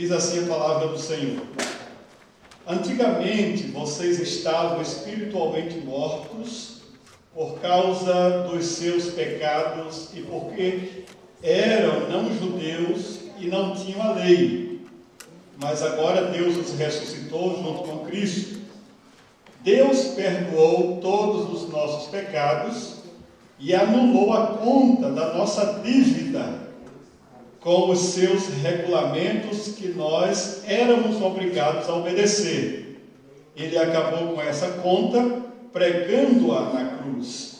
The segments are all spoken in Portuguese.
Diz assim a palavra do Senhor: antigamente vocês estavam espiritualmente mortos por causa dos seus pecados e porque eram não judeus e não tinham a lei. Mas agora Deus os ressuscitou junto com Cristo. Deus perdoou todos os nossos pecados e anulou a conta da nossa dívida com os seus regulamentos que nós éramos obrigados a obedecer. Ele acabou com essa conta pregando-a na cruz.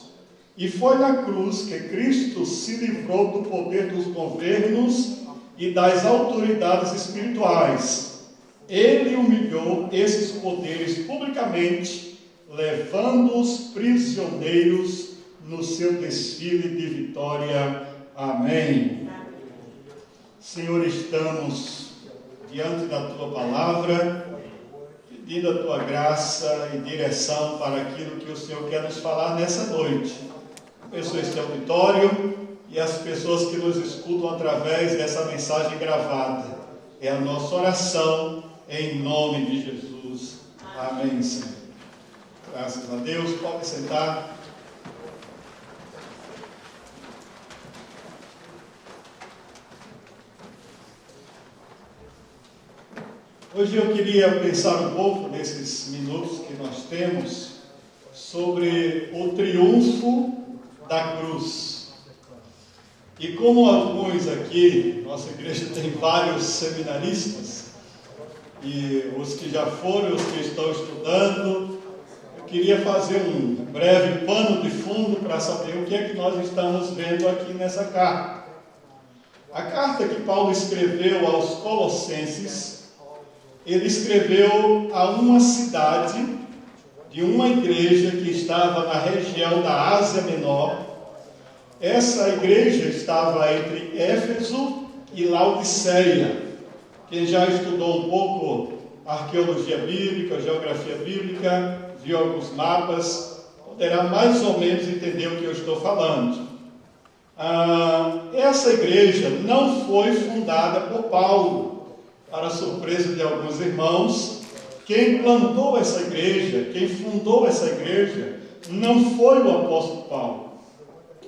E foi na cruz que Cristo se livrou do poder dos governos e das autoridades espirituais. Ele humilhou esses poderes publicamente, levando-os prisioneiros no seu desfile de vitória. Amém. Senhor, estamos diante da Tua palavra, pedindo a Tua graça e direção para aquilo que o Senhor quer nos falar nessa noite. Abençoe este auditório e as pessoas que nos escutam através dessa mensagem gravada. É a nossa oração, em nome de Jesus. Amém, Senhor. Graças a Deus. Pode sentar. Hoje eu queria pensar um pouco, nesses minutos que nós temos, sobre o triunfo da cruz. E como alguns aqui, nossa igreja tem vários seminaristas, e os que já foram, os que estão estudando, eu queria fazer um breve pano de fundo para saber o que é que nós estamos vendo aqui nessa carta. A carta que Paulo escreveu aos Colossenses, ele escreveu a uma cidade de uma igreja que estava na região da Ásia Menor. Essa igreja estava entre Éfeso e Laodiceia. Quem já estudou um pouco arqueologia bíblica, geografia bíblica, viu alguns mapas, poderá mais ou menos entender o que eu estou falando. Essa igreja não foi fundada por Paulo. Para a surpresa de alguns irmãos, quem plantou essa igreja, quem fundou essa igreja, não foi o apóstolo Paulo.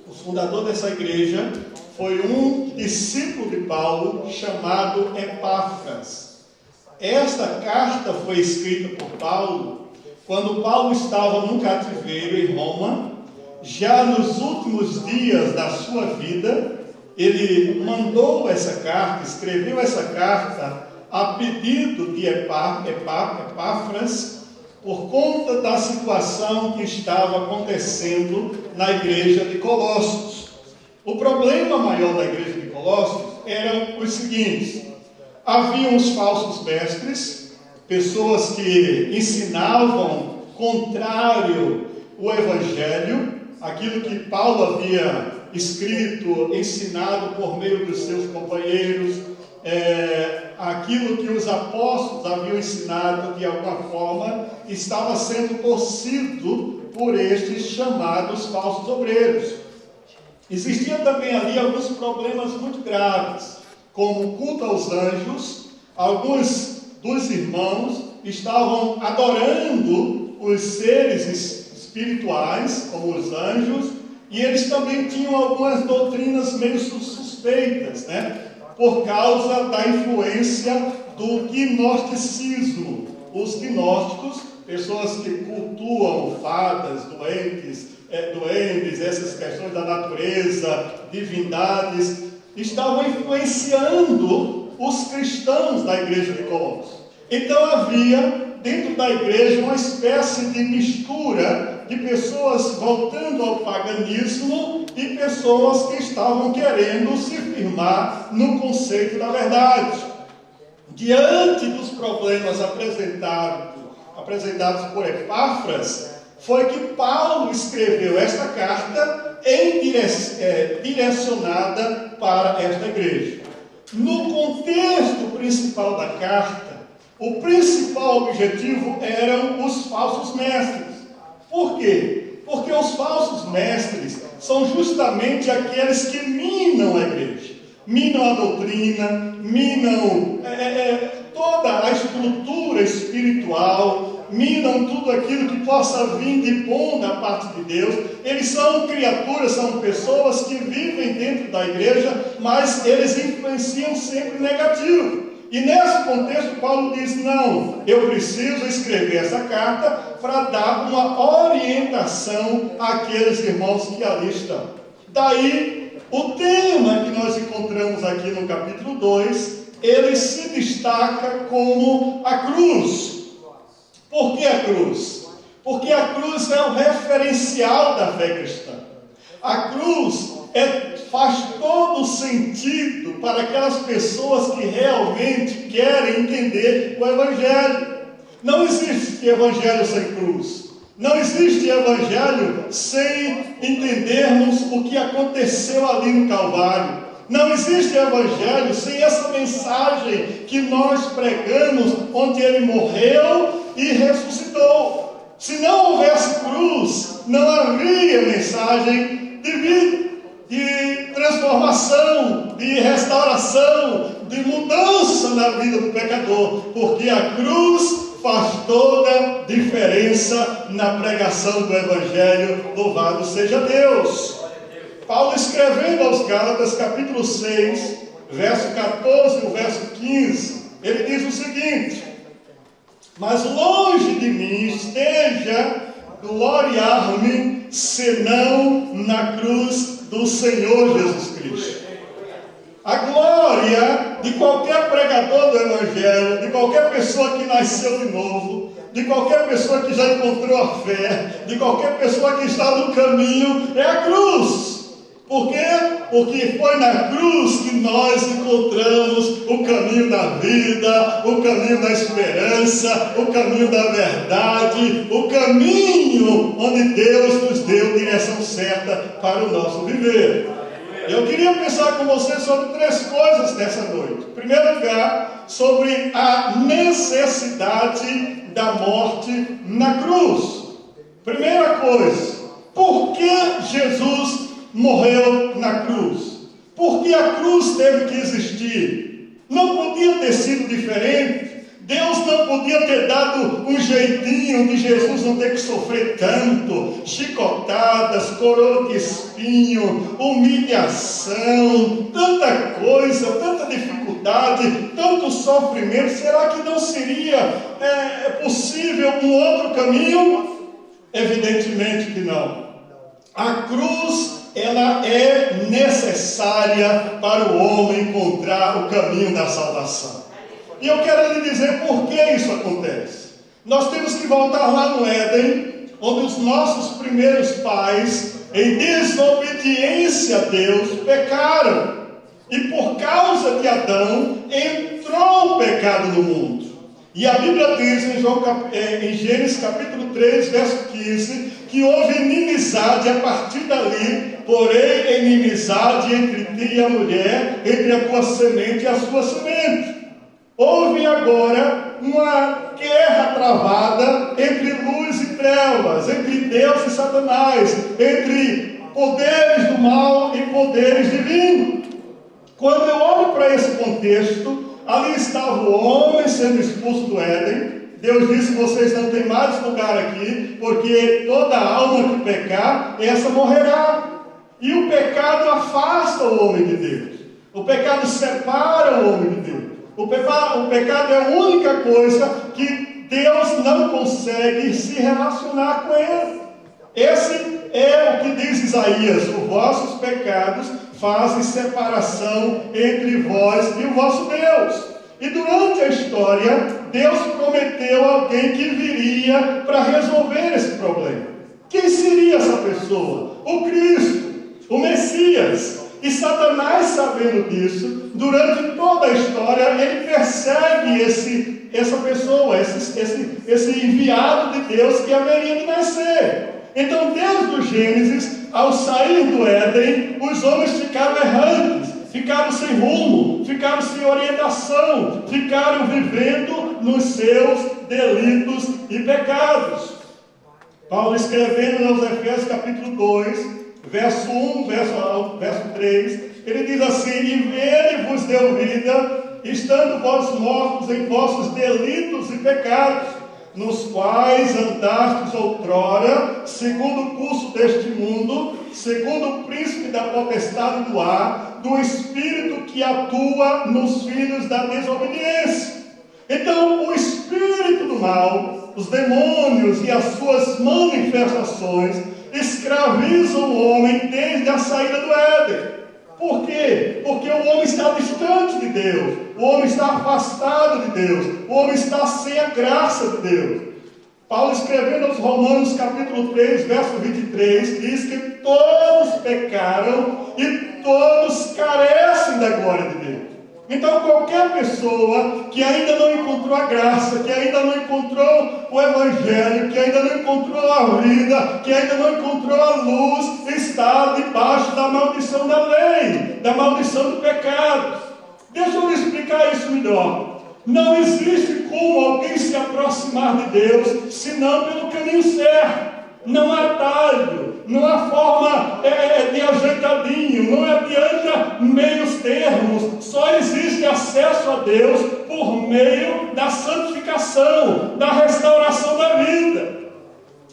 O fundador dessa igreja foi um discípulo de Paulo chamado Epáfras. Esta carta foi escrita por Paulo quando Paulo estava num cativeiro em Roma. Já nos últimos dias da sua vida, ele mandou essa carta, escreveu essa carta a pedido de Epáfras, por conta da situação que estava acontecendo na igreja de Colossos. O problema maior da igreja de Colossos eram os seguintes: haviam os falsos mestres, pessoas que ensinavam contrário ao evangelho, aquilo que Paulo havia escrito, ensinado por meio dos seus companheiros, aquilo que os apóstolos haviam ensinado, de alguma forma, estava sendo torcido por estes chamados falsos obreiros. Existiam também ali alguns problemas muito graves, como o culto aos anjos. Alguns dos irmãos estavam adorando os seres espirituais, como os anjos, e eles também tinham algumas doutrinas meio suspeitas, né? Por causa da influência do gnosticismo. Os gnósticos, pessoas que cultuam fadas, duendes, essas questões da natureza, divindades, estavam influenciando os cristãos da igreja de Colossos. Então havia dentro da igreja uma espécie de mistura de pessoas voltando ao paganismo e pessoas que estavam querendo se firmar no conceito da verdade. Diante dos problemas apresentados por Epáfras, foi que Paulo escreveu esta carta direcionada para esta igreja. No contexto principal da carta, o principal objetivo eram os falsos mestres. Por quê? Porque os falsos mestres são justamente aqueles que minam a igreja, minam a doutrina, minam toda a estrutura espiritual, minam tudo aquilo que possa vir de bom da parte de Deus. Eles são criaturas, são pessoas que vivem dentro da igreja, mas eles influenciam sempre negativo. E nesse contexto, Paulo diz: não, eu preciso escrever essa carta para dar uma orientação àqueles irmãos que ali estão. Daí, o tema que nós encontramos aqui no capítulo 2, ele se destaca como a cruz. Por que a cruz? Porque a cruz é o referencial da fé cristã. A cruz faz todo sentido para aquelas pessoas que realmente querem entender o Evangelho. Não existe Evangelho sem cruz. Não existe Evangelho sem entendermos o que aconteceu ali no Calvário. Não existe Evangelho sem essa mensagem que nós pregamos, onde Ele morreu e ressuscitou. Se não houvesse cruz, não haveria mensagem de vida, de transformação, de restauração, de mudança na vida do pecador, porque a cruz faz toda diferença na pregação do Evangelho. Louvado seja Deus! Paulo, escrevendo aos Gálatas, capítulo 6, verso 14 e o verso 15, ele diz o seguinte: mas longe de mim esteja gloriar-me, senão na cruz do Senhor Jesus Cristo. A glória de qualquer pregador do Evangelho, de qualquer pessoa que nasceu de novo, de qualquer pessoa que já encontrou a fé, de qualquer pessoa que está no caminho, é a cruz. Por quê? Porque foi na cruz que nós encontramos o caminho da vida, o caminho da esperança, o caminho da verdade, o caminho onde Deus nos deu direção certa para o nosso viver. Eu queria pensar com você sobre 3 coisas nessa noite. Em primeiro lugar, sobre a necessidade da morte na cruz. Primeira coisa, por que Jesus morreu na cruz? Por que a cruz teve que existir? Não podia ter sido diferente. Deus não podia ter dado um jeitinho de Jesus não ter que sofrer tanto, chicotadas, coroa de espinho, humilhação, tanta coisa, tanta dificuldade, tanto sofrimento. Será que não seria possível um outro caminho? Evidentemente que não. A cruz, ela é necessária para o homem encontrar o caminho da salvação. E eu quero lhe dizer por que isso acontece. Nós temos que voltar lá no Éden, onde os nossos primeiros pais, em desobediência a Deus, pecaram. E por causa de Adão, entrou o pecado no mundo. E a Bíblia diz em Gênesis capítulo 3, verso 15, que houve inimizade a partir dali, porém inimizade entre ti e a mulher, entre a tua semente e a sua semente. Houve agora uma guerra travada entre luz e trevas, entre Deus e Satanás, entre poderes do mal e poderes divinos. Quando eu olho para esse contexto, ali estava o homem sendo expulso do Éden. Deus disse: vocês não têm mais lugar aqui, porque toda alma que pecar, essa morrerá. E o pecado afasta o homem de Deus. O pecado separa o homem de Deus. O pecado é a única coisa que Deus não consegue se relacionar com ele. Esse é o que diz Isaías: os vossos pecados fazem separação entre vós e o vosso Deus. E durante a história, Deus prometeu alguém que viria para resolver esse problema. Quem seria essa pessoa? O Cristo, o Messias. E Satanás, sabendo disso, durante toda a história, ele persegue essa pessoa, esse enviado de Deus que haveria de nascer. Então, desde o Gênesis, ao sair do Éden, os homens ficaram errantes, ficaram sem rumo, ficaram sem orientação, ficaram vivendo nos seus delitos e pecados. Paulo, escrevendo aos Efésios capítulo 2, verso 1, verso 3, Ele diz assim: e ele vos deu vida, estando vós mortos em vossos delitos e pecados, nos quais andastes outrora, segundo o curso deste mundo, segundo o príncipe da potestade do ar, do espírito que atua nos filhos da desobediência. Então, o espírito do mal, os demônios e as suas manifestações escravizam o homem desde a saída do Éden. Por quê? Porque o homem está distante de Deus, o homem está afastado de Deus, o homem está sem a graça de Deus. Paulo, escrevendo aos Romanos, capítulo 3, verso 23, diz que todos pecaram e todos carecem da glória de Deus. Então, qualquer pessoa que ainda não encontrou a graça, que ainda não encontrou o Evangelho, que ainda não encontrou a vida, que ainda não encontrou a luz, está debaixo da maldição da lei, da maldição do pecado. Deixa eu explicar isso melhor. Não existe como alguém se aproximar de Deus, senão pelo caminho certo. Não há atalho, não há forma de ajeitadinho, não adianta meios termos. Só existe acesso a Deus por meio da santificação, da restauração da vida.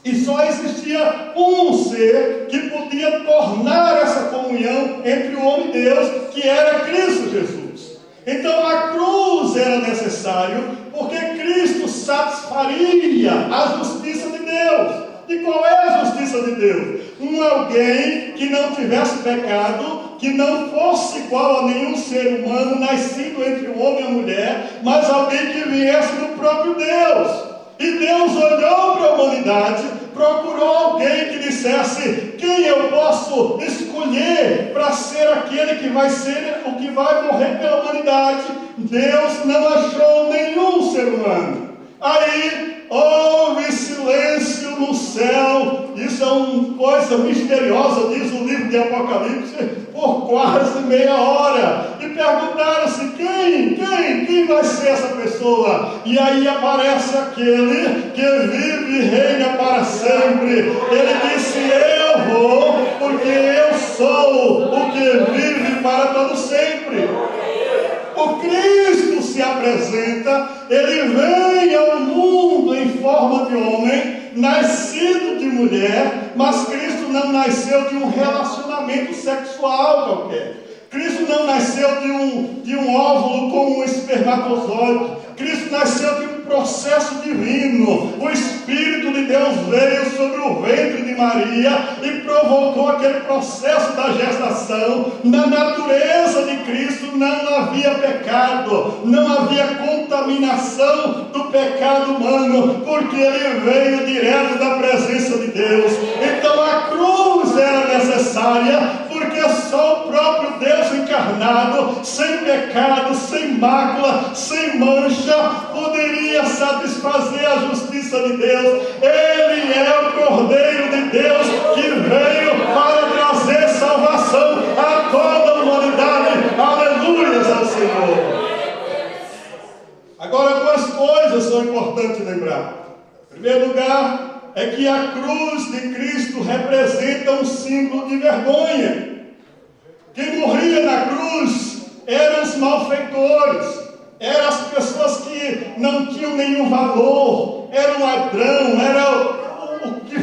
E só existia um ser que podia tornar essa comunhão entre o homem e Deus, que era Cristo Jesus. Então a cruz era necessário, porque Cristo satisfaria a justiça de Deus. E qual é a justiça de Deus? Alguém que não tivesse pecado, que não fosse igual a nenhum ser humano nascido entre o homem e a mulher, mas alguém que viesse do próprio Deus. E Deus olhou para a humanidade, procurou alguém que dissesse: quem eu posso escolher para ser aquele que vai ser o que vai morrer pela humanidade? Deus não achou nenhum ser humano. Aí houve silêncio no céu. Isso é uma coisa misteriosa, diz o livro de Apocalipse, por quase meia hora. E perguntaram-se: quem vai ser essa pessoa? E aí aparece aquele que vive e reina para sempre. Ele disse: eu vou, porque eu sou o que vive para todo sempre. O Cristo se apresenta, ele vem ao mundo em forma de homem, nascido de mulher, mas Cristo não nasceu de um relacionamento sexual qualquer. Cristo não nasceu de um óvulo como um espermatozoide. Cristo nasceu de um processo divino. O Espírito de Deus veio sobre o ventre de Maria e provocou aquele processo da gestação. Na natureza de Cristo não havia pecado, não havia contaminação do pecado humano, porque ele veio direto da presença de Deus. Então a cruz era necessária, porque só o próprio Deus encarnado, sem pecado, sem mácula, sem mancha, poderia satisfazer a justiça de Deus. Ele é o Cordeiro de Deus que veio para trazer salvação a toda a humanidade. Aleluias ao Senhor. Agora, duas coisas são importantes lembrar. Em primeiro lugar, é que a cruz de Cristo representa um símbolo de vergonha. Quem morria na cruz eram os malfeitores, eram as pessoas que não tinham nenhum valor, era o ladrão, era o que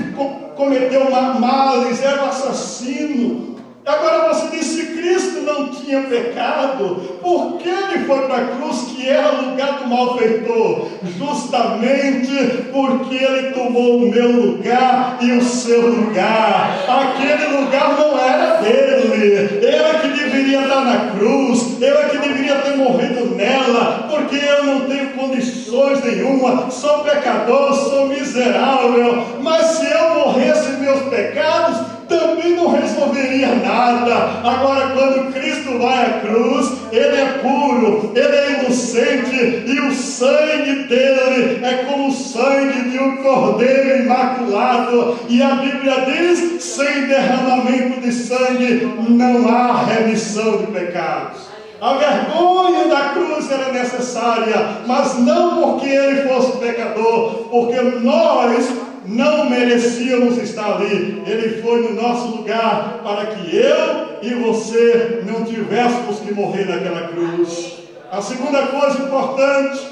cometeu males, era o assassino. Agora você diz: se Cristo não tinha pecado, por que ele foi para a cruz, que era o lugar do malfeitor? Justamente porque ele tomou o meu lugar e o seu lugar. Aquele lugar não era dele. Ele é que deveria estar na cruz, ele é que deveria ter morrido nela, porque eu não tenho condições nenhuma, sou pecador, sou miserável. Mas se eu morresse em meus pecados, também não resolveria nada. Agora, quando Cristo vai à cruz, ele é puro, ele é inocente, e o sangue dele é como o sangue de um cordeiro imaculado. E a Bíblia diz: sem derramamento de sangue não há remissão de pecados. A vergonha da cruz era necessária, mas não porque ele fosse pecador, porque nós não merecíamos estar ali. Ele foi no nosso lugar para que eu e você não tivéssemos que morrer naquela cruz. A segunda coisa importante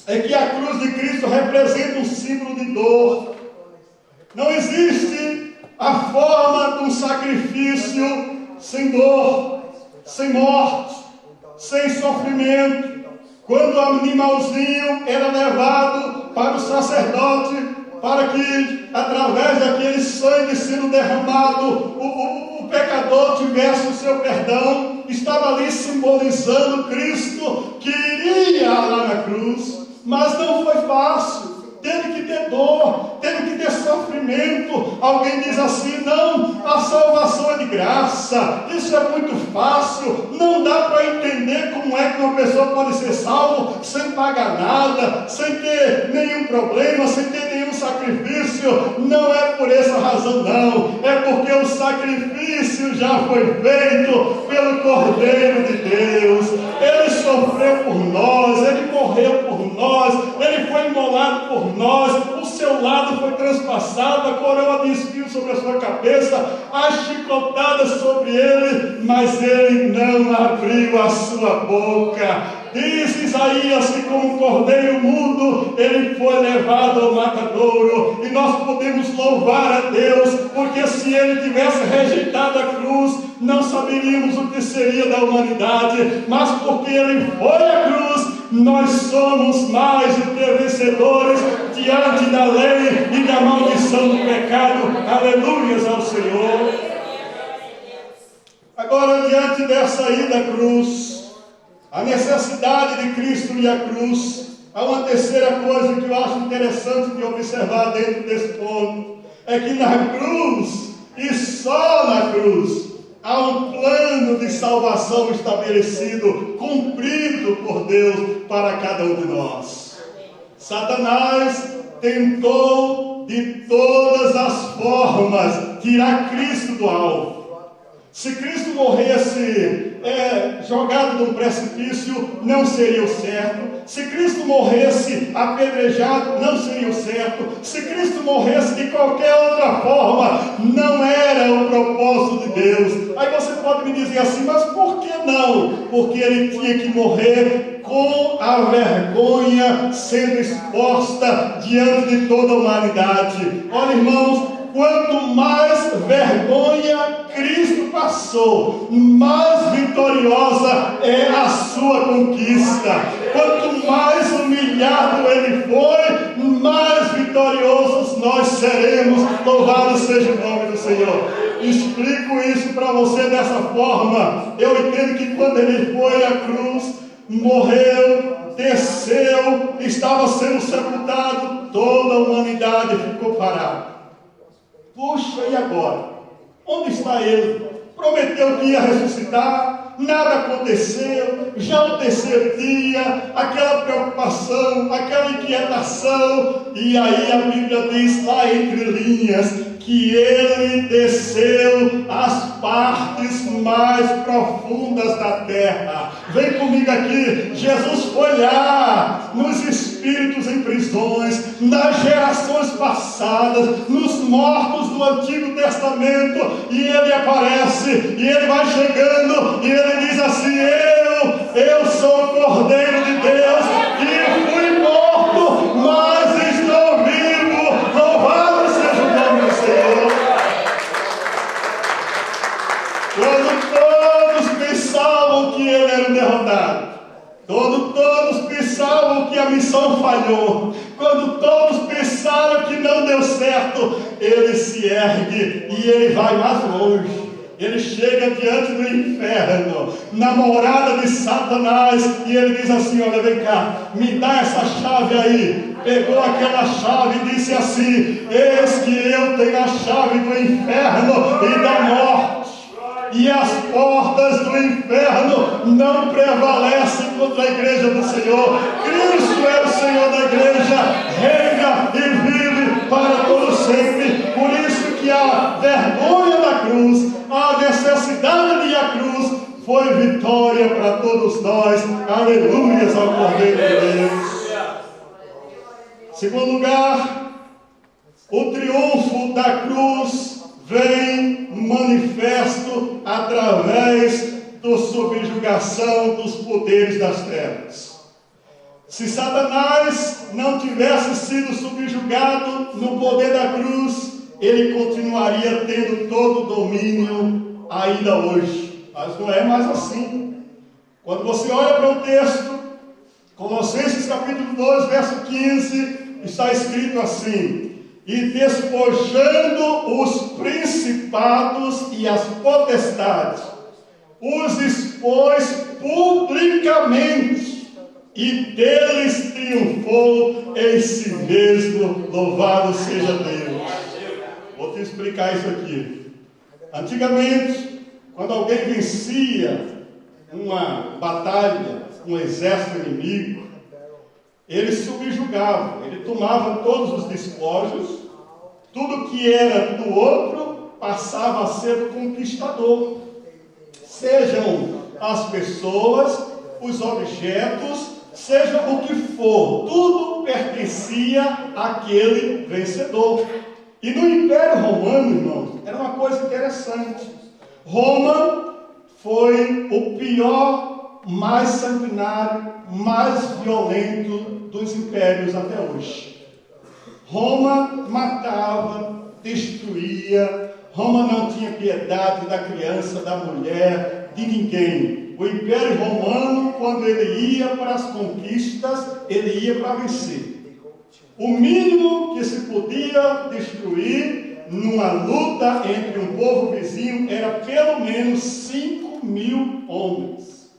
é que a cruz de Cristo representa um símbolo de dor. Não existe a forma de um sacrifício sem dor, sem morte, sem sofrimento. Quando o animalzinho era levado para o sacerdote, para que através daquele sangue sendo derramado, o pecador tivesse o seu perdão, estava ali simbolizando Cristo que iria lá na cruz. Mas não foi fácil. Teve que ter dor, teve que ter sofrimento. Alguém diz assim: não, a salvação é de graça, isso é muito fácil, não dá para entender como é que uma pessoa pode ser salvo sem pagar nada, sem ter nenhum problema, sem ter nenhum sacrifício. Não é por essa razão, não, é porque o sacrifício já foi feito pelo Cordeiro de Deus. Ele sofreu por nós, ele morreu por nós, ele foi imolado por nós, o seu lado foi transpassado, a coroa de espinhos sobre a sua cabeça, as chicotadas sobre ele, mas ele não abriu a sua boca. Diz Isaías que como cordeiro mudo, ele foi levado ao matadouro, e nós podemos louvar a Deus, porque se ele tivesse rejeitado a cruz, não saberíamos o que seria da humanidade, mas porque ele foi à cruz, nós somos mais do que vencedores diante da lei e da maldição do pecado. Aleluias ao Senhor. Agora, diante dessa ida à cruz, a necessidade de Cristo e a cruz, há uma terceira coisa que eu acho interessante de observar dentro desse ponto, é que na cruz, e só na cruz, há um plano de salvação estabelecido, cumprido por Deus para cada um de nós. Satanás tentou de todas as formas tirar Cristo do alvo. Se Cristo morresse jogado num precipício, não seria o certo. Se Cristo morresse apedrejado, não seria o certo. Se Cristo morresse de qualquer outra forma, não era o propósito de Deus. Aí você pode me dizer assim: mas por que não? Porque ele tinha que morrer com a vergonha sendo exposta diante de toda a humanidade. Olha, irmãos, quanto mais vergonha Cristo passou, mais vitoriosa é a sua conquista. Quanto mais humilhado ele foi, mais vitoriosos nós seremos. Louvado seja o nome do Senhor. Explico isso para você dessa forma. Eu entendo que quando ele foi à cruz, morreu, desceu, estava sendo sepultado, toda a humanidade ficou parada. Puxa, e agora? Onde está ele? Prometeu que ia ressuscitar, nada aconteceu, já no terceiro dia, aquela preocupação, aquela inquietação, e aí a Bíblia diz lá entre linhas, que ele desceu às partes mais profundas da terra. Vem comigo aqui. Jesus foi lá nos espíritos em prisões, nas gerações passadas, nos mortos do Antigo Testamento, e ele aparece, e ele vai chegando, e ele diz assim: eu sou o Cordeiro de Deus, que fui morto, mas estou vivo. Louvado seja o nome do Senhor. Quando todos pensavam que ele era um derrotado, quando todos pensavam que a missão falhou, quando todos pensaram que não deu certo, ele se ergue e ele vai mais longe. Ele chega diante do inferno, na morada de Satanás, e ele diz assim: olha, vem cá, me dá essa chave aí. Pegou aquela chave e disse assim: eis que eu tenho a chave do inferno e da morte, e as portas do inferno não prevalecem contra a igreja do Senhor. Cristo é o Senhor da igreja, reina e vive para todo sempre. Por isso que a vergonha da cruz, a necessidade de ir à cruz, foi vitória para todos nós. Aleluias ao Cordeiro de Deus. Segundo lugar, o triunfo da cruz vem manifesto através da subjugação dos poderes das trevas. Se Satanás não tivesse sido subjugado no poder da cruz, ele continuaria tendo todo o domínio ainda hoje. Mas não é mais assim. Quando você olha para o texto, Colossenses capítulo 2, verso 15, está escrito assim: e despojando os principados e as potestades, os expôs publicamente, e deles triunfou em si mesmo. Louvado seja Deus. Vou te explicar isso aqui. Antigamente, quando alguém vencia uma batalha, um exército inimigo, ele subjugava, ele tomava todos os despojos, tudo que era do outro passava a ser do conquistador. Sejam as pessoas, os objetos, seja o que for, tudo pertencia àquele vencedor. E no Império Romano, irmãos, era uma coisa interessante. Roma foi o pior, mais sanguinário, mais violento dos impérios até hoje. Roma matava, destruía. Roma não tinha piedade da criança, da mulher, de ninguém. O Império Romano, quando ele ia para as conquistas, ele ia para vencer. O mínimo que se podia destruir numa luta entre um povo vizinho era pelo menos 5.000 homens.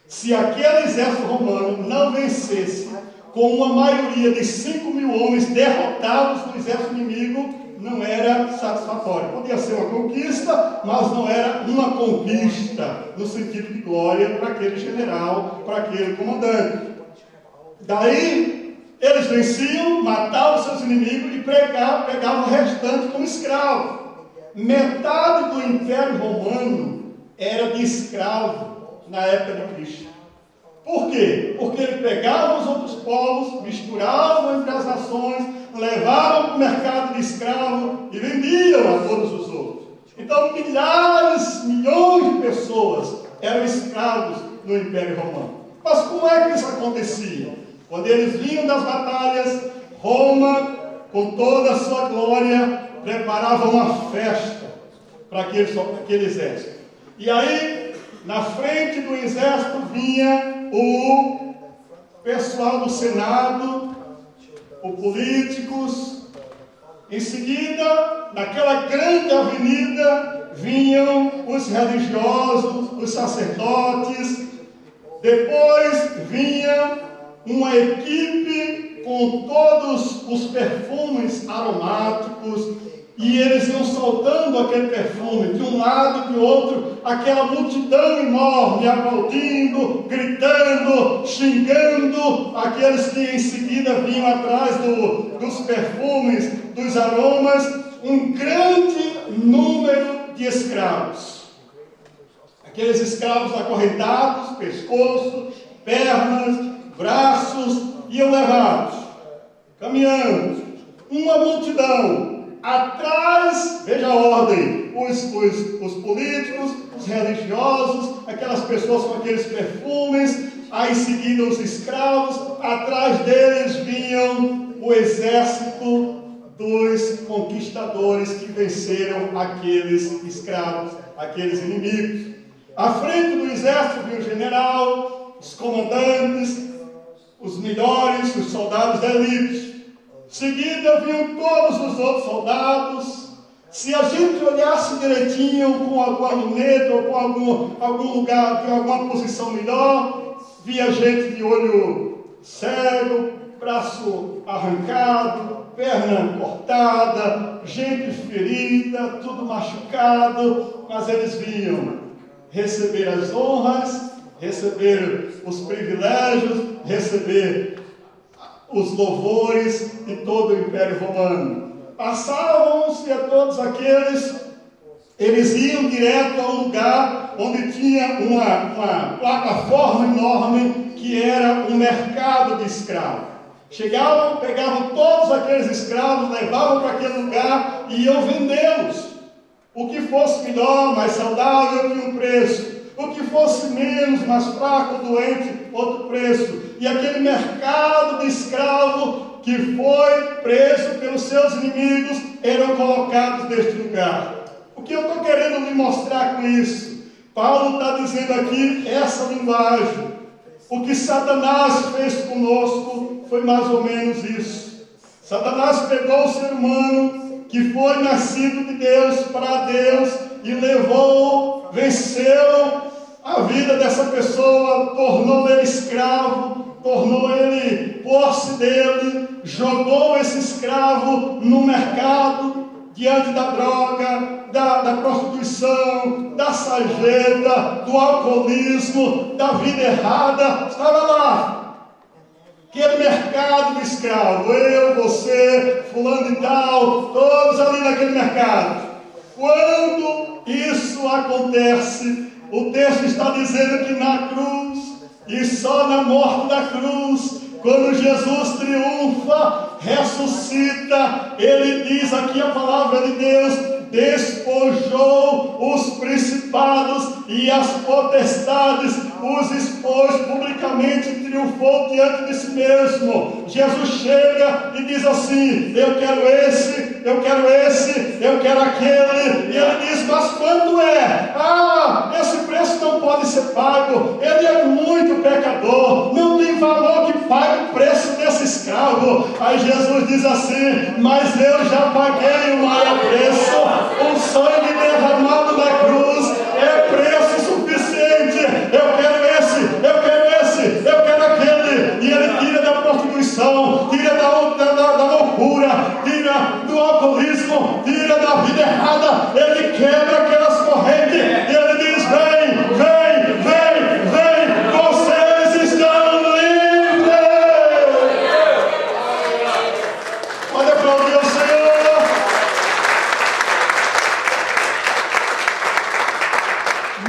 Se aquele exército romano não vencesse com uma maioria de 5.000 homens derrotados no exército inimigo, não era satisfatório. Podia ser uma conquista, mas não era uma conquista no sentido de glória para aquele general, para aquele comandante. Daí eles venciam, matavam seus inimigos e pegavam o restante como escravo. Metade do Império Romano era de escravo na época de Cristo. Por quê? Porque ele pegava os outros povos, misturava entre as nações, levavam para o mercado de escravo e vendiam a todos os outros. Então milhares, milhões de pessoas eram escravos no Império Romano. Mas como é que isso acontecia? Quando eles vinham das batalhas, Roma, com toda a sua glória, preparava uma festa para aquele exército. E aí, na frente do exército vinha o pessoal do Senado, os políticos. Em seguida, naquela grande avenida, vinham os religiosos, os sacerdotes. Depois vinha uma equipe com todos os perfumes aromáticos, e eles iam soltando aquele perfume de um lado e de outro, aquela multidão enorme, aplaudindo, gritando, xingando, aqueles que em seguida vinham atrás dos perfumes, dos aromas, um grande número de escravos. Aqueles escravos acorrentados, pescoço, pernas, braços, iam levados, caminhando, uma multidão, atrás, veja a ordem, os políticos, os religiosos, aquelas pessoas com aqueles perfumes, aí em seguida os escravos, atrás deles vinham o exército dos conquistadores que venceram aqueles escravos, aqueles inimigos. À frente do exército vinha o general, os comandantes, os melhores, os soldados da elite. Em seguida vinham todos os outros soldados. Se a gente olhasse direitinho com alguma luneta ou com algum lugar, de alguma posição melhor, via gente de olho cego, braço arrancado, perna cortada, gente ferida, tudo machucado, mas eles vinham receber as honras, receber os privilégios, receber os louvores de todo o Império Romano. Passavam-se a todos aqueles, eles iam direto a um lugar onde tinha uma plataforma enorme que era um mercado de escravos. Chegavam, pegavam todos aqueles escravos, levavam para aquele lugar e iam vendê-los. O que fosse melhor, mais saudável, tinha um preço. O que fosse menos, mais fraco, doente, outro preço. E aquele mercado de escravo que foi preso pelos seus inimigos, eram colocados neste lugar. O que eu estou querendo lhe mostrar com isso? Paulo está dizendo aqui essa linguagem. O que Satanás fez conosco foi mais ou menos isso. Satanás pegou o ser humano que foi nascido de Deus para Deus e levou, venceu a vida dessa pessoa, tornou ele escravo, tornou ele posse dele, jogou esse escravo no mercado, diante da droga, da prostituição, da sarjeta, do alcoolismo, da vida errada. Estava lá, aquele mercado de escravo, eu, você, fulano e tal, todos ali naquele mercado. Quando isso acontece, o texto está dizendo que na cruz, e só na morte da cruz, quando Jesus triunfa, ressuscita, ele diz aqui a palavra de Deus, despojou os principados e as potestades, os expôs publicamente, triunfou diante de si mesmo. Jesus chega e diz assim: eu quero esse, eu quero esse, eu quero aquele. E ele diz: mas quanto é? Esse preço não pode ser pago, ele é muito pecador, não tem valor que pague o preço desse escravo. Aí Jesus diz assim: mas eu já paguei o maior preço. O sangue derramado na cruz é preço suficiente. Eu quero esse, eu quero esse, eu quero aquele. E ele tira da prostituição, tira da loucura, tira do alcoolismo, tira da vida errada. Ele quebra aquelas correntes e ele diz: vem, vem, vem, vem, vocês estão livres. Olha para o meu Senhor.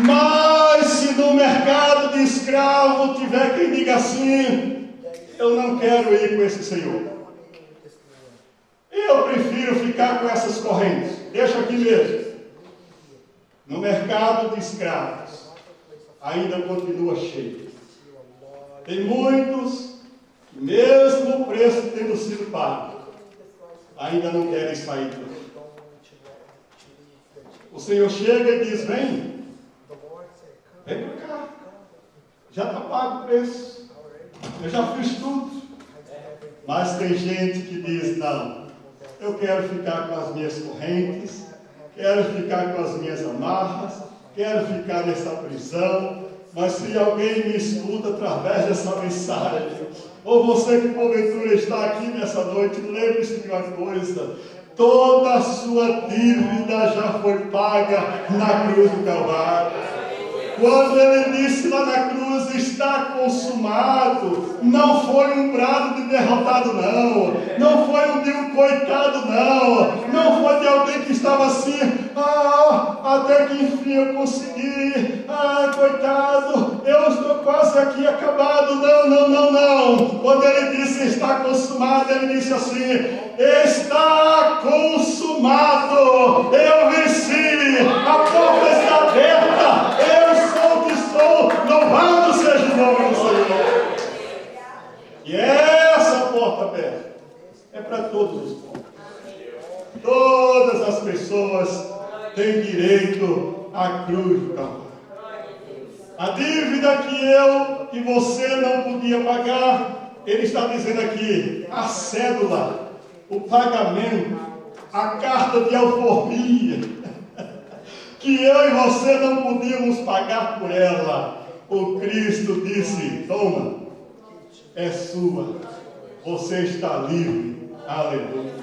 Mas se no mercado de escravo tiver quem diga assim: eu não quero ir com esse Senhor, eu prefiro ficar com essas correntes, deixa aqui mesmo. No mercado de escravos ainda continua cheio. Tem muitos que, mesmo o preço tendo sido pago, ainda não querem sair do lugar. O Senhor chega e diz: vem para cá, já está pago o preço, eu já fiz tudo. Mas tem gente que diz: não, eu quero ficar com as minhas correntes, quero ficar com as minhas amarras, quero ficar nessa prisão. Mas se alguém me escuta através dessa mensagem, ou você que porventura está aqui nessa noite, lembre-se de uma coisa: toda a sua dívida já foi paga na cruz do Calvário. Quando ele disse lá na cruz: está consumado, não foi um brado de derrotado, não foi um de um coitado, não foi de alguém que estava assim: até que enfim eu consegui, coitado, eu estou quase aqui acabado. Não. Quando ele disse está consumado, ele disse assim: está consumado, eu venci, a porta está aberta, eu sou o que sou, louvado seja o nome do Senhor. E essa porta aberta é para todos os povos. Todas as pessoas têm direito à cruz do Calvário. A dívida que você não podia pagar, ele está dizendo aqui: a cédula, o pagamento, a carta de alforria, que eu e você não podíamos pagar por ela. O Cristo disse: toma, é sua, você está livre. Aleluia.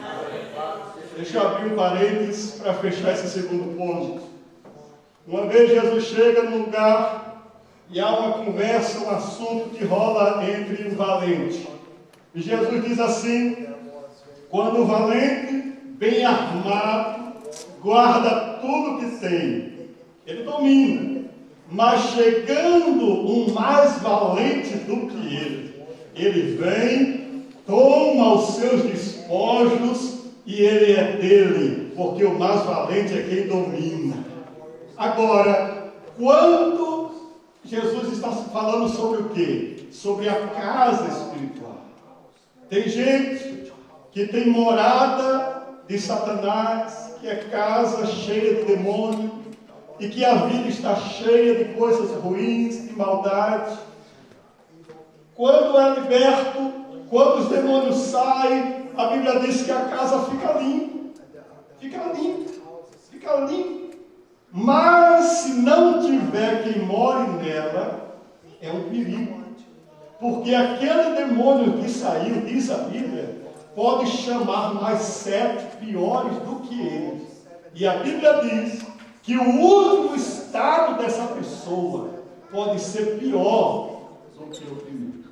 Deixa eu abrir um parênteses para fechar esse segundo ponto. Uma vez Jesus chega num lugar e há uma conversa, um assunto que rola entre o valente. E Jesus diz assim: quando o valente, bem armado, guarda tudo que tem, ele domina. Mas chegando um mais valente do que ele vem, toma os seus despojos e ele é dele. porque o mais valente é quem domina. Agora, quando Jesus está falando sobre o quê? Sobre a casa espiritual. Tem gente que tem morada de Satanás, que é casa cheia de demônio, e que a vida está cheia de coisas ruins, de maldade. Quando é liberto, quando os demônios saem, a Bíblia diz que a casa fica limpa. Fica limpa. Fica limpa. Mas se não tiver quem more nela, é um perigo. Porque aquele demônio que saiu, diz a Bíblia, pode chamar mais 7 piores do que ele. E a Bíblia diz que o último estado dessa pessoa pode ser pior do que o primeiro.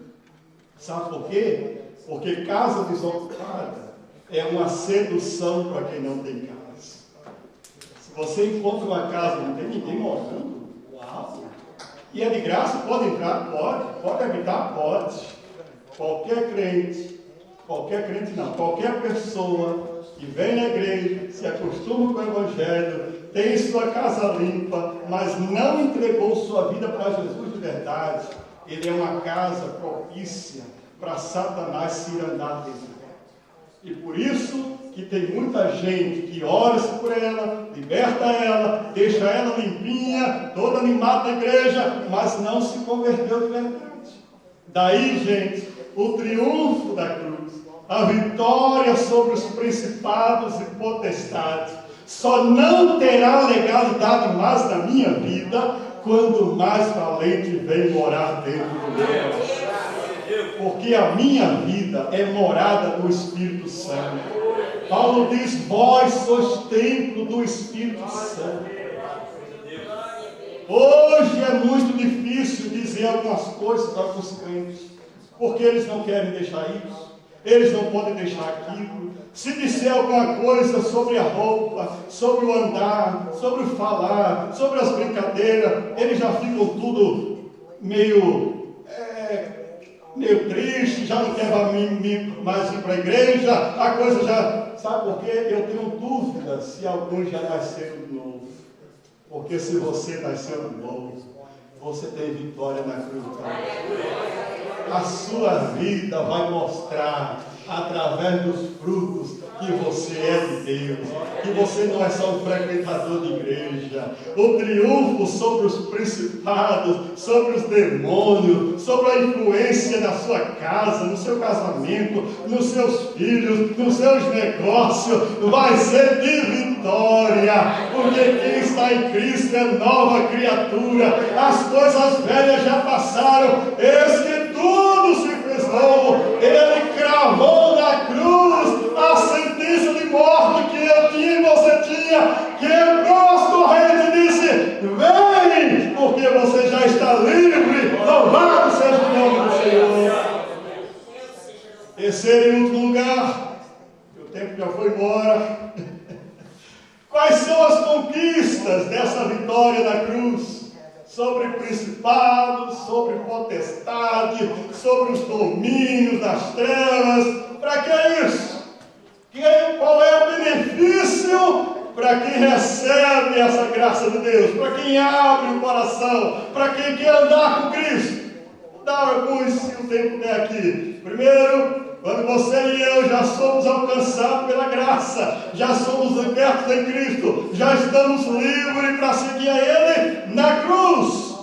Sabe por quê? Porque casa desocupada é uma sedução para quem não tem casa. Se você encontra uma casa e não tem ninguém morando, uau! E é de graça? Pode entrar? Pode habitar? Pode. Qualquer crente não, qualquer pessoa que vem na igreja, se acostuma com o Evangelho, tem sua casa limpa, mas não entregou sua vida para Jesus de verdade, ele é uma casa propícia para Satanás se andar dentro dela. E por isso que tem muita gente que ora por ela, liberta ela, deixa ela limpinha, toda animada na igreja, mas não se converteu de verdade. Daí, gente, o triunfo da cruz, a vitória sobre os principados e potestades, só não terá legalidade mais na minha vida quando o mais valente vem morar dentro do meu coração. Porque a minha vida é morada do Espírito Santo. Paulo diz: vós sois templo do Espírito Santo. Hoje é muito difícil dizer algumas coisas para os crentes, porque eles não querem deixar isso, eles não podem deixar aquilo. Se disser alguma coisa sobre a roupa, sobre o andar, sobre o falar, sobre as brincadeiras, eles já ficam tudo meio triste, já não quer mais ir para a igreja, a coisa já... Sabe por quê? Eu tenho dúvida se alguns já nasceram de novo. Porque se você nasceu de novo, você tem vitória na cruz. A sua vida vai mostrar, através dos frutos, que você é de Deus, que você não é só um frequentador de igreja. O triunfo sobre os principados, sobre os demônios, sobre a influência na sua casa, no seu casamento, nos seus filhos, nos seus negócios, vai ser de vitória, porque quem está em Cristo é nova criatura. As coisas velhas já passaram, eis que tudo se fez novo. Ele cravou na cruz a sentença de morte que eu tinha e você tinha, quebrou as correntes e disse: vem, porque você já está livre. Louvado seja o nome do Senhor. Terceiro e último lugar, o tempo já foi embora. Quais são as conquistas dessa vitória na cruz? Sobre principados, sobre potestade, sobre os domínios das trevas. Para que isso? Qual é o benefício para quem recebe essa graça de Deus? Para quem abre o coração? Para quem quer andar com Cristo? Vou dar alguns, se o tempo der aqui. Primeiro, quando você e eu já somos alcançados pela graça, já somos libertos em Cristo, já estamos livres para seguir a Ele na cruz.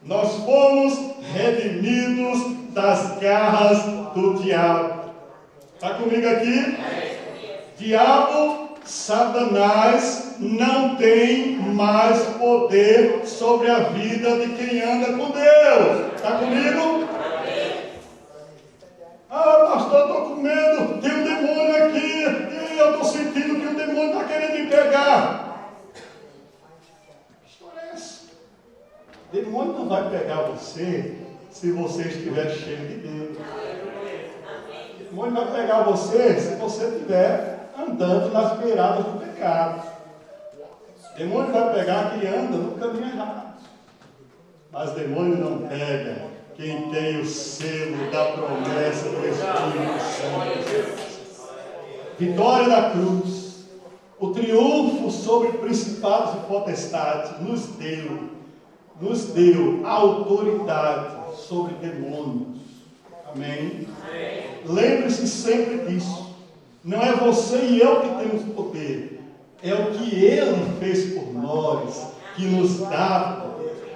Nós fomos redimidos das garras do diabo. Está comigo aqui? Diabo, Satanás não tem mais poder sobre a vida de quem anda com Deus. Está comigo? Ah, pastor, estou com medo, tem um demônio aqui, e eu estou sentindo que o demônio está querendo me pegar. Que história é essa? O demônio não vai pegar você se você estiver cheio de Deus. O demônio vai pegar você se você estiver andando nas beiradas do pecado. O demônio vai pegar quem anda no caminho errado. Mas o demônio não pega quem tem o selo da promessa do Espírito Santo. Vitória da cruz. o triunfo sobre principados e potestades, nos deu autoridade sobre demônios. Amém? Amém. Lembre-se sempre disso. Não é você e eu que temos poder. É o que Ele fez por nós, que nos dá poder.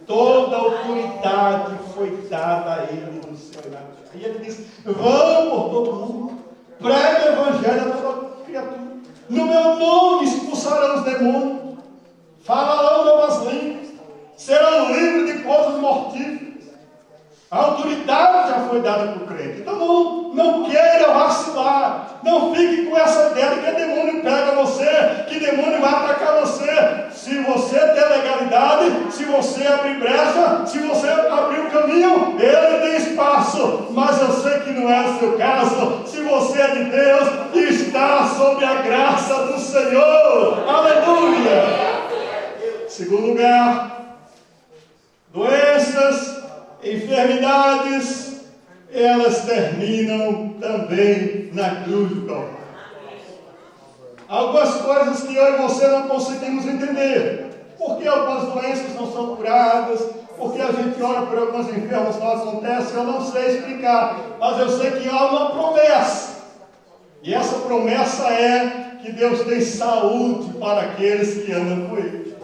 Toda a autoridade foi dada a Ele no céu e na terra. E Ele disse: vão por todo mundo, pregue o evangelho a toda criatura. No meu nome expulsarão os demônios, falarão novas línguas, serão livres de coisas mortíferas. A autoridade já foi dada para o crente. Então não queira vacilar. Não fique com essa ideia de que demônio pega você, que demônio vai atacar você. Se você tem legalidade, se você abrir brecha, se você abrir o caminho, ele tem espaço. Mas eu sei que não é o seu caso. Se você é de Deus, está sob a graça do Senhor. Aleluia! Segundo lugar, doenças, enfermidades, elas terminam também na cruz do Calvário. Algumas coisas que eu e você não conseguimos entender. Por que algumas doenças não são curadas? Por que a gente ora por alguns enfermos não acontece? Eu não sei explicar. Mas eu sei que há uma promessa. E essa promessa é que Deus tem saúde para aqueles que andam com Ele.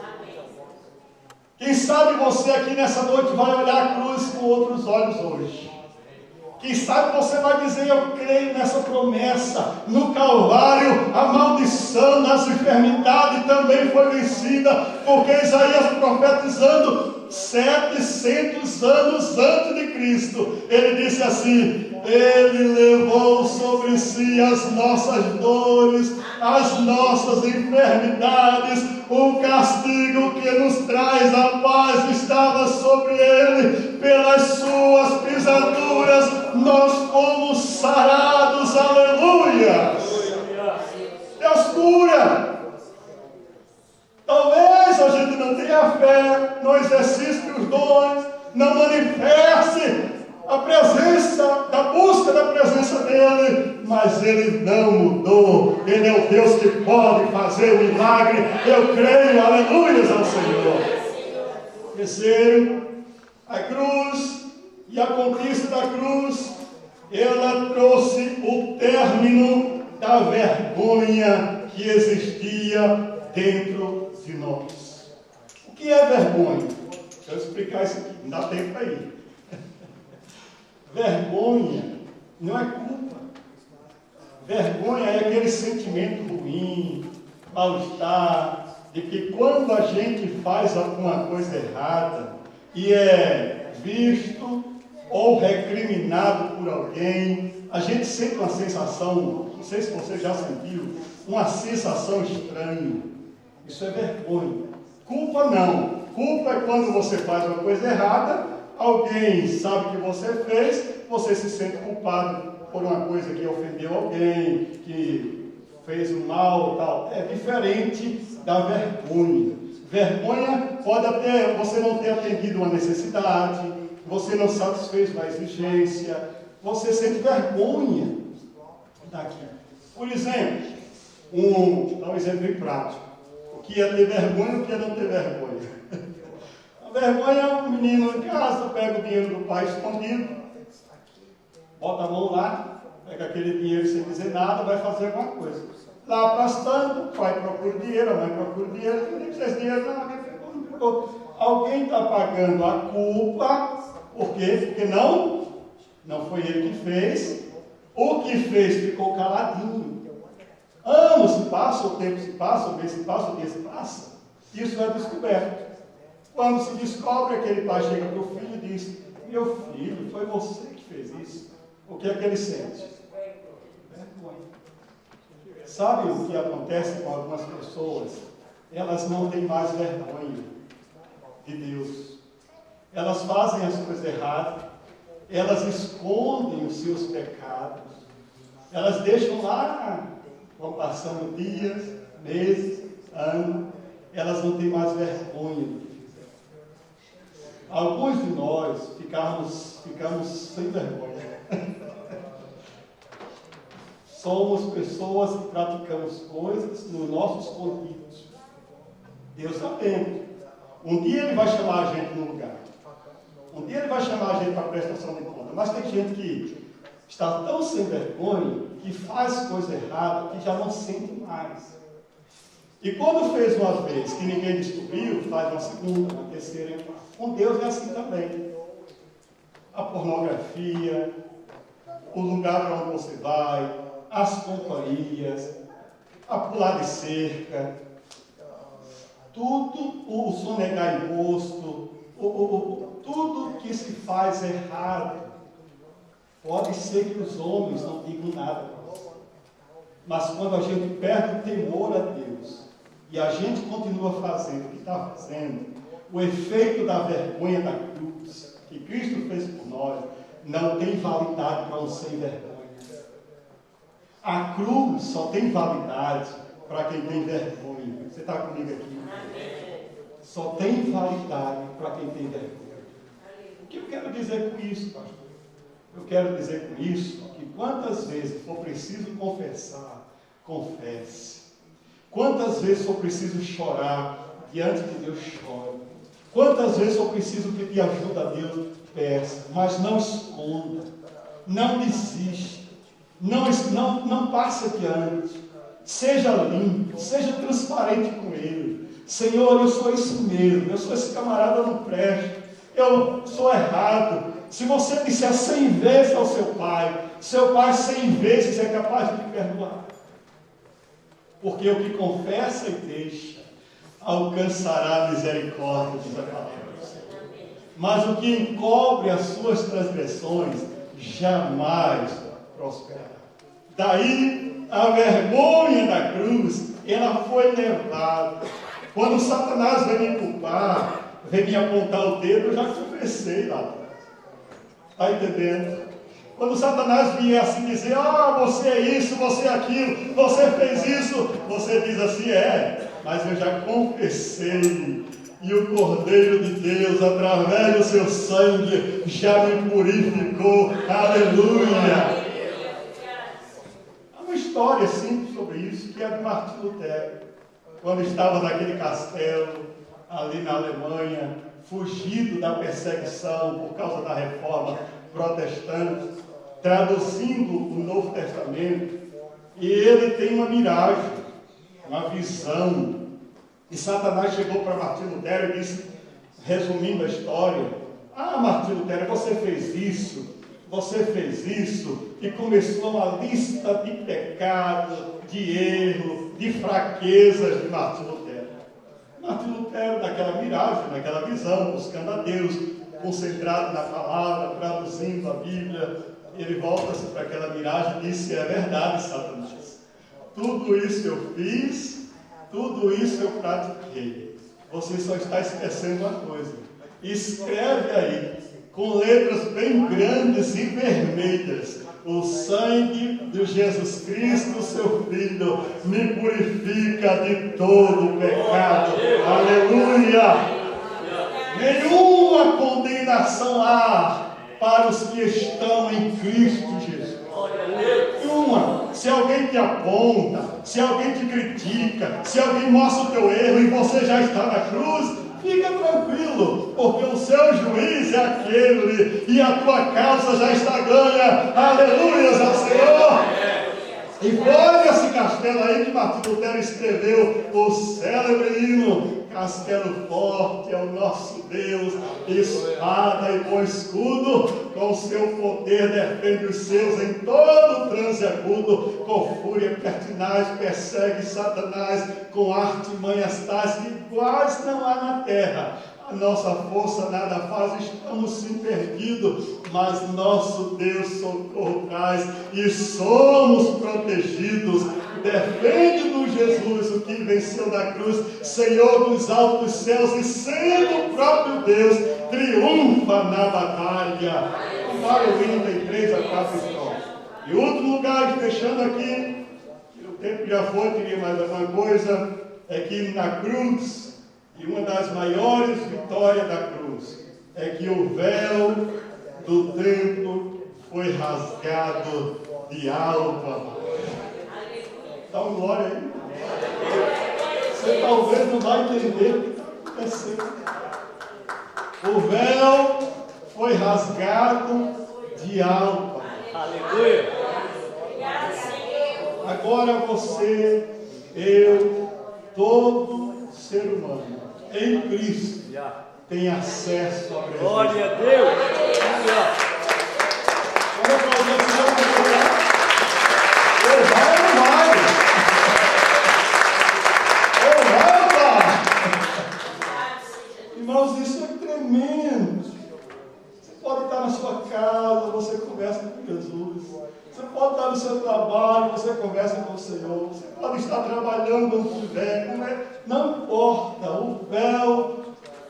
Quem sabe você aqui nessa noite vai olhar a cruz com outros olhos hoje. Quem sabe você vai dizer: eu creio nessa promessa. No Calvário, a maldição das enfermidades também foi vencida, porque Isaías, profetizando 700 anos antes de Cristo, ele disse assim: Ele levou sobre si as nossas dores, as nossas enfermidades. O castigo que nos traz a paz estava sobre Ele. Pelas suas pisaduras nós fomos sarados. Aleluia! Deus cura. Talvez a gente não tenha fé, não exercite os dons, não manifeste a presença, da busca da presença dEle, mas Ele não mudou. Ele é o Deus que pode fazer o milagre. Eu creio, aleluias ao Senhor. Terceiro, a cruz e a conquista da cruz, ela trouxe o término da vergonha que existia dentro de nós. O que é vergonha? Deixa eu explicar isso aqui, não dá tempo para ir. Vergonha não é culpa. Vergonha é aquele sentimento ruim, mal-estar, de que quando a gente faz alguma coisa errada e é visto ou recriminado por alguém, a gente sente uma sensação, não sei se você já sentiu, uma sensação estranha. Isso é vergonha. Culpa não. Culpa é quando você faz uma coisa errada, alguém sabe que você fez, você se sente culpado por uma coisa que ofendeu alguém, que fez um mal, tal. É diferente da vergonha. Vergonha pode até você não ter atendido uma necessidade, você não satisfez uma exigência, você sente vergonha daquilo. Por exemplo, dá um exemplo bem prático. O que é ter vergonha e o que é não ter vergonha. A vergonha é um menino em casa, pega o dinheiro do pai escondido, bota a mão lá, pega aquele dinheiro sem dizer nada, vai fazer alguma coisa. Lá aplastando, o pai procura dinheiro, a mãe procura dinheiro, ninguém precisa de dinheiro, não. Alguém está pagando a culpa, por quê? Porque não foi ele que fez, o que fez ficou caladinho. Anos se passam, o tempo se passa, o mês se passa, o dia se passa, isso é descoberto. Quando se descobre, aquele pai chega para o filho e diz: meu filho, foi você que fez isso. O que é que ele sente? Vergonha. Sabe o que acontece com algumas pessoas? Elas não têm mais vergonha de Deus. Elas fazem as coisas erradas, elas escondem os seus pecados, elas deixam lá, vão passando dias, meses, anos, elas não têm mais vergonha do que fizeram. Alguns de nós ficamos sem vergonha. somos pessoas que praticamos coisas nos nossos escondidos. Deus está vendo. Um dia Ele vai chamar a gente no lugar. Um dia Ele vai chamar a gente para prestação de conta. Mas tem gente que está tão sem vergonha que faz coisa errada que já não sente mais. E quando fez uma vez que ninguém descobriu, faz uma segunda, uma terceira. Com Deus é assim também. A pornografia, o lugar para onde você vai, as companhias, a pular de cerca, tudo, o sonegar imposto, tudo que se faz errado. Pode ser que os homens não digam nada, mas quando a gente perde o temor a Deus e a gente continua fazendo o que está fazendo, o efeito da vergonha da cruz que Cristo fez por nós não tem validade para um sem vergonha. A cruz só tem validade para quem tem vergonha. Você está comigo aqui? Só tem validade para quem tem vergonha. O que eu quero dizer com isso, pastor? Eu quero dizer com isso que quantas vezes for preciso confessar, confesse. Quantas vezes for preciso chorar diante de Deus, chore. Quantas vezes for preciso pedir ajuda a Deus, peça. Mas não esconda, não desista, não passe adiante. Seja limpo, seja transparente com Ele. Senhor, eu sou isso mesmo, eu sou esse camarada não presta, eu sou errado. Se você disser 100 vezes ao seu pai 100 vezes é capaz de te perdoar. Porque o que confessa e deixa, alcançará a misericórdia, diz a palavra do Senhor. Mas o que encobre as suas transgressões, jamais prosperará. Daí, a vergonha da cruz, ela foi levada. Quando Satanás vem me culpar, vem me apontar o dedo, eu já confessei lá atrás. Está entendendo? Quando Satanás vier assim dizer, você é isso, você é aquilo, você fez isso, você diz assim, mas eu já confessei. E o Cordeiro de Deus, através do seu sangue, já me purificou. Aleluia! Há uma história simples sobre isso, que é de Martim Lutero. Quando estava naquele castelo, ali na Alemanha, fugido da perseguição por causa da reforma protestante, traduzindo o Novo Testamento, e ele tem uma miragem, uma visão. E Satanás chegou para Martim Lutero e disse, resumindo a história, Martim Lutero, você fez isso, e começou uma lista de pecados, de erro, de fraquezas de Martim Lutero. Martim Lutero, naquela miragem, naquela visão, buscando a Deus, concentrado na palavra, traduzindo a Bíblia, ele volta-se para aquela miragem e disse, é verdade, Satanás, tudo isso eu fiz, tudo isso eu pratiquei, você só está esquecendo uma coisa, escreve aí, com letras bem grandes e vermelhas, o sangue de Jesus Cristo, seu Filho, me purifica de todo pecado. Aleluia! Nenhuma condenação há para os que estão em Cristo Jesus. Nenhuma. Se alguém te aponta, se alguém te critica, se alguém mostra o teu erro e você já está na cruz, fica tranquilo, porque o seu juiz é aquele e a tua causa já está ganha. Aleluias ao Senhor! E foi esse castelo aí que Martim Lutero escreveu o célebre hino, castelo forte é o nosso Deus, espada e bom escudo, com seu poder defende os seus em todo transe agudo, com fúria pertinaz persegue Satanás, com artimanhas tais que quase não há na terra. A nossa força nada faz, estamos sim perdidos, mas nosso Deus socorro traz e somos protegidos. Defende-nos, Jesus, o que venceu na cruz, Senhor dos altos céus, e sendo o próprio Deus, triunfa na batalha. Vários 33 a 4 estrofes. E último lugar, fechando aqui, que o tempo já foi, queria mais alguma coisa, é que na cruz, e uma das maiores vitórias da cruz é que o véu do templo foi rasgado de alto a baixo. Dá um glória aí. Você talvez não vai entender o que está acontecendo. O véu foi rasgado de alto. Aleluia. Agora você, eu, todo ser humano, em Cristo, tem acesso à presença. Glória a Deus. Vamos aplaudir o Senhor. Ele vai ou não vai? Ele vai ou não vai? Irmãos, isso é tremendo. Você pode estar na sua casa, você conversa com Jesus. Você pode estar no seu trabalho, você conversa com o Senhor. Você pode estar trabalhando onde estiver. Não importa. O véu,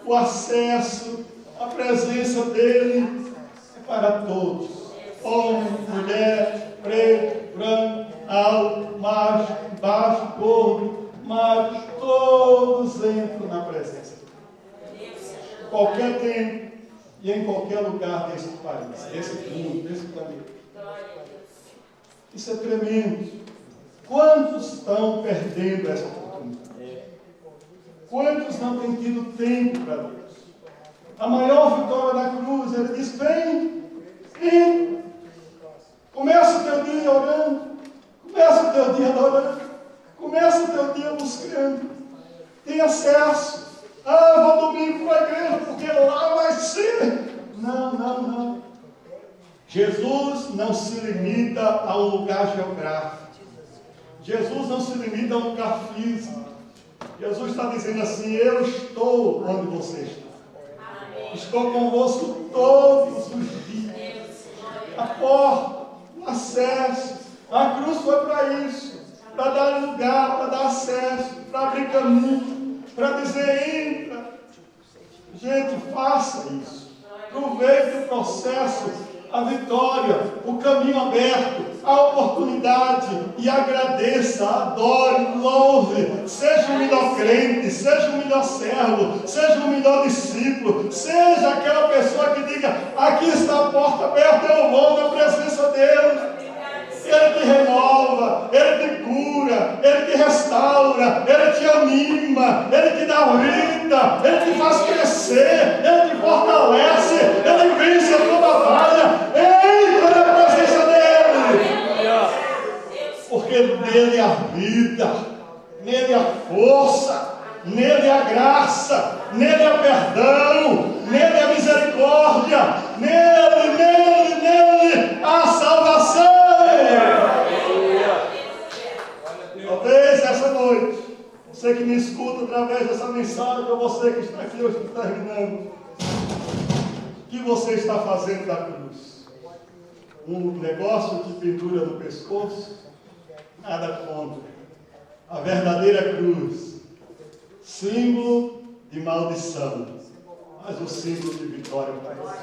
o acesso, a presença dele é para todos. Homem, mulher, preto, branco, alto, macho, baixo, gordo, magro, todos entram na presença dele. Em qualquer tempo e em qualquer lugar desse país, desse mundo, desse planeta. Isso é tremendo. Quantos estão perdendo essa oportunidade? Quantos não têm tido tempo para Deus? A maior vitória da cruz, ele diz: vem, vem. Começa o teu dia orando. Começa o teu dia adorando. Começa o teu dia buscando. Tem acesso. Eu vou domingo para a igreja porque lá vai ser. Não. Jesus não se limita a um lugar geográfico. Jesus não se limita a um lugar físico. Jesus está dizendo assim: eu estou onde você está. Estou convosco todos os dias. A porta, o acesso. A cruz foi para isso. Para dar lugar, para dar acesso, para abrir caminho, para dizer: entra. Gente, faça isso. Aproveite o processo, a vitória, o caminho aberto, a oportunidade e agradeça, adore, louve. Seja o melhor crente, seja o melhor servo, seja o melhor discípulo, seja aquela pessoa que diga: aqui está a porta aberta, eu vou na presença dele. Ele te renova, Ele te cura, Ele te restaura, Ele te anima, Ele te dá vida, Ele te faz crescer, Ele te fortalece, Ele vence a tua batalha. Entra na presença dEle, porque nele há vida, nele há força, nele há graça, nele há perdão, nele há misericórdia, nele há salvação. Talvez essa noite, você que me escuta através dessa mensagem, ou você que está aqui hoje terminando, o que você está fazendo da cruz? Um negócio de pendura no pescoço? Nada contra. A verdadeira cruz, símbolo de maldição, mas o símbolo de vitória para você.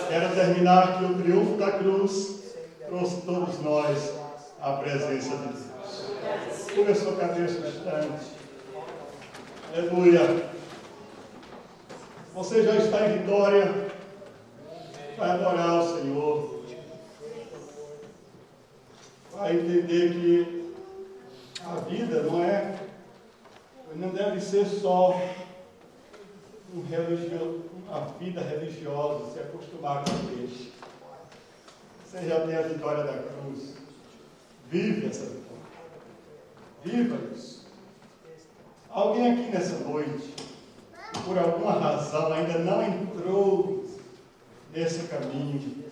Quero terminar aqui: o triunfo da cruz trouxe todos nós à presença de Deus. Cura a sua cabeça um instante. Aleluia. Você já está em vitória. Vai adorar o Senhor. Vai entender que a vida não deve ser só uma vida religiosa, se acostumar com a igreja. Você já tem a vitória da cruz. Vive essa vitória. Viva isso. Alguém aqui nessa noite, por alguma razão, ainda não entrou nesse caminho,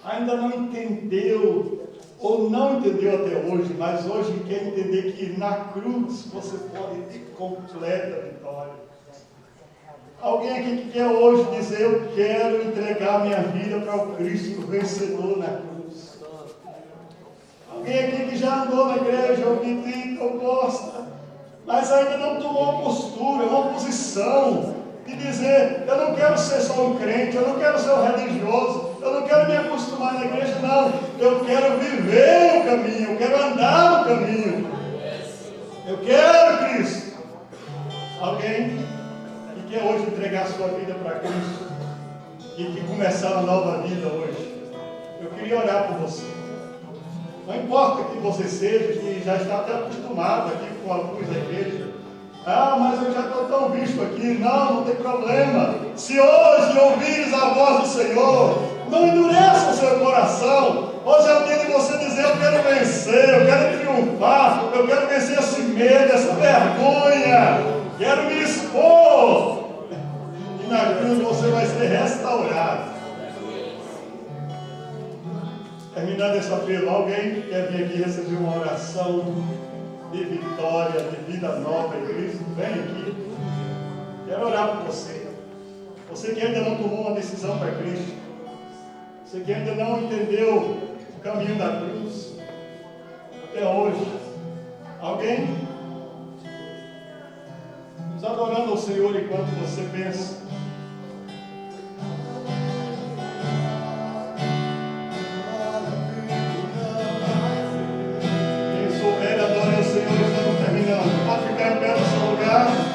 ainda não entendeu, ou não entendeu até hoje, mas hoje quer entender que na cruz você pode ter completa vitória. Alguém aqui que quer hoje dizer: eu quero entregar minha vida para o Cristo vencedor na cruz. Alguém aqui que já andou na igreja, ou que ou gosta, mas ainda não tomou uma postura, uma posição de dizer: eu não quero ser só um crente, eu não quero ser um religioso, eu não quero me acostumar na igreja, não. Eu quero viver o caminho, eu quero andar no caminho. Eu quero Cristo. Alguém que quer hoje entregar a sua vida para Cristo e que começar uma nova vida hoje, eu queria orar por você. Não importa que você seja, que já está até acostumado aqui com a cruz da igreja. Ah, mas eu já estou tão visto aqui. Não tem problema. Se hoje ouvires a voz do Senhor, não endureça o seu coração. Hoje é o dia de você dizer: eu quero vencer, eu quero triunfar, eu quero vencer esse medo, essa vergonha, quero me expor. E na cruz você vai ser restaurado. Terminando esse apelo, alguém quer vir aqui receber uma oração de vitória, de vida nova em Cristo? Vem aqui. Quero orar por você. Você que ainda não tomou uma decisão para Cristo. Você que ainda não entendeu o caminho da cruz. Até hoje. Alguém? Nos adorando ao Senhor enquanto você pensa. Pode ficar em pé no seu lugar.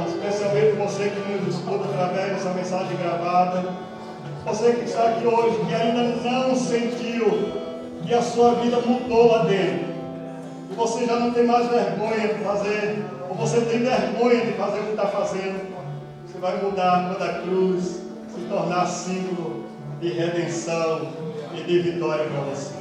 Especialmente você que nos escuta através dessa mensagem gravada, você que está aqui hoje, que ainda não sentiu que a sua vida mudou lá dentro, que você já não tem mais vergonha de fazer, ou você tem vergonha de fazer o que está fazendo, você vai mudar quando a cruz se tornar símbolo de redenção e de vitória para você.